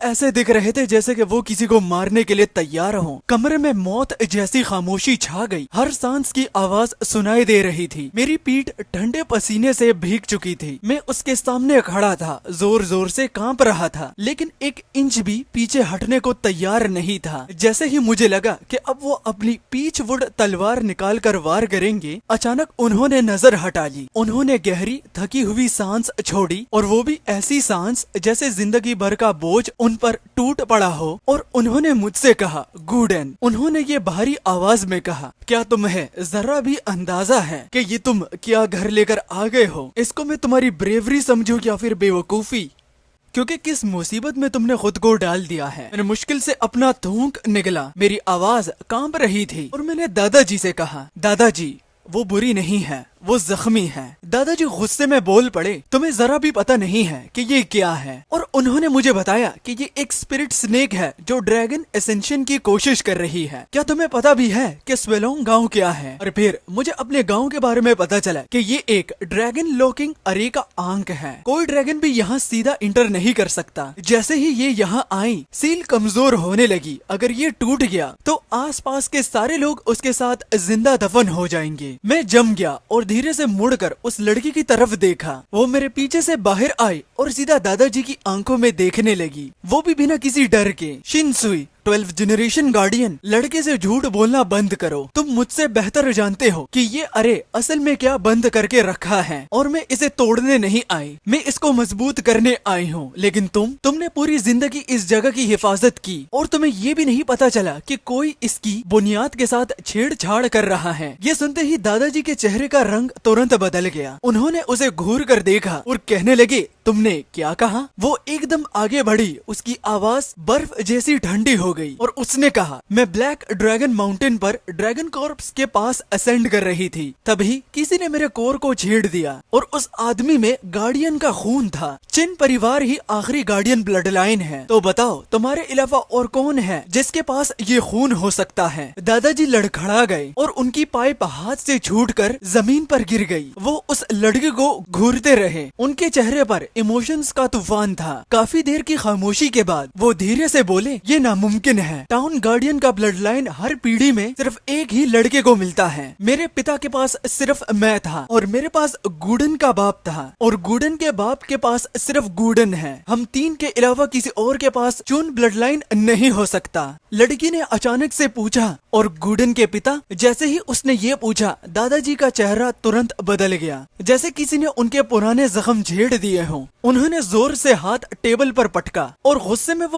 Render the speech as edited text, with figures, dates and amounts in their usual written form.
ऐसे दिख रहे थे जैसे कि वो किसी को मारने के लिए तैयार हों। कमरे में मौत जैसी खामोशी छा गई। हर सांस की आवाज सुनाई दे रही थी। मेरी पीठ ठंडे पसीने से भीग चुकी थी। मैं उसके सामने खड़ा था, जोर जोर से कांप रहा था, लेकिन एक इंच भी पीछे हटने को तैयार नहीं था। जैसे ही मुझे लगा कि अब वो अपनी पीचवुड तलवार निकाल कर वार करेंगे, अचानक उन्होंने नजर हटा ली। उन्होंने गहरी थकी हुई सांस छोड़ी, और वो भी ऐसी सांस जैसे जिंदगी भर का बोझ उन पर टूट पड़ा हो। और उन्होंने मुझसे कहा, गुडन। उन्होंने ये भारी आवाज में कहा, क्या तुम्हें जरा भी अंदाजा है कि ये तुम क्या घर लेकर आ गए हो? इसको मैं तुम्हारी ब्रेवरी समझूं या फिर बेवकूफी? क्योंकि किस मुसीबत में तुमने खुद को डाल दिया है। मैंने मुश्किल से अपना थूक निकला। मेरी आवाज कांप रही थी और मैंने दादाजी से कहा, दादाजी वो बुरी नहीं है, वो जख्मी है। दादाजी गुस्से में बोल पड़े, तुम्हें जरा भी पता नहीं है कि ये क्या है? और उन्होंने मुझे बताया कि ये एक स्पिरिट स्नेक है जो ड्रैगन एसेंशन की कोशिश कर रही है। क्या तुम्हें पता भी है कि स्वेलोंग गांव क्या है? और फिर मुझे अपने गांव के बारे में पता चला कि ये एक ड्रैगन लॉकिंग अरे का आंक है। कोई ड्रैगन भी यहाँ सीधा इंटर नहीं कर सकता। जैसे ही ये यहाँ आई, सील कमजोर होने लगी। अगर ये टूट गया तो आसपास के सारे लोग उसके साथ जिंदा दफन हो जाएंगे। मैं जम गया और धीरे से मुड़कर उस लड़की की तरफ देखा। वो मेरे पीछे से बाहर आई और सीधा दादाजी की आंखों में देखने लगी, वो भी बिना किसी डर के। शिनसुई 12th जनरेशन गार्डियन, लड़के से झूठ बोलना बंद करो। तुम मुझसे बेहतर जानते हो कि ये अरे असल में क्या बंद करके रखा है, और मैं इसे तोड़ने नहीं आई, मैं इसको मजबूत करने आई हूँ। लेकिन तुमने पूरी जिंदगी इस जगह की हिफाजत की, और तुम्हें ये भी नहीं पता चला कि कोई इसकी बुनियाद के साथ छेड़छाड़ कर रहा है। ये सुनते ही दादाजी के चेहरे का रंग तुरंत बदल गया। उन्होंने उसे घूर कर देखा और कहने लगे, तुमने क्या कहा? वो एकदम आगे बढ़ी, उसकी आवाज बर्फ जैसी ठंडी हो गई और उसने कहा, मैं ब्लैक ड्रैगन माउंटेन पर ड्रैगन कॉर्प्स के पास असेंड कर रही थी, तभी किसी ने मेरे कोर को छेड़ दिया, और उस आदमी में गार्डियन का खून था। चिन परिवार ही आखिरी गार्डियन ब्लड लाइन है। तो बताओ तुम्हारे अलावा और कौन है जिसके पास ये खून हो सकता है? दादाजी लड़खड़ा गए और उनकी पाइप हाथ से छूटकर जमीन पर गिर गई। वो उस लड़के को घूरते रहे। उनके चेहरे पर इमोशंस का तूफान था। काफी देर की खामोशी के बाद वो धीरे से बोले, ये नामुमकिन है। टाउन गार्डियन का ब्लड लाइन हर पीढ़ी में सिर्फ एक ही लड़के को मिलता है। मेरे पिता के पास सिर्फ मैं था, और मेरे पास गुडन का बाप था, और गुडन के बाप के पास सिर्फ गुडन है। हम तीन के अलावा किसी और के पास चून ब्लड लाइन नहीं हो सकता। लड़की ने अचानक से पूछा, और गुडन के पिता? जैसे ही उसने ये पूछा, दादाजी का चेहरा तुरंत बदल गया, जैसे किसी ने उनके पुराने जख्म झेड़ दिए हों। उन्होंने जोर से हाथ टेबल पर पटका और गुस्से में वो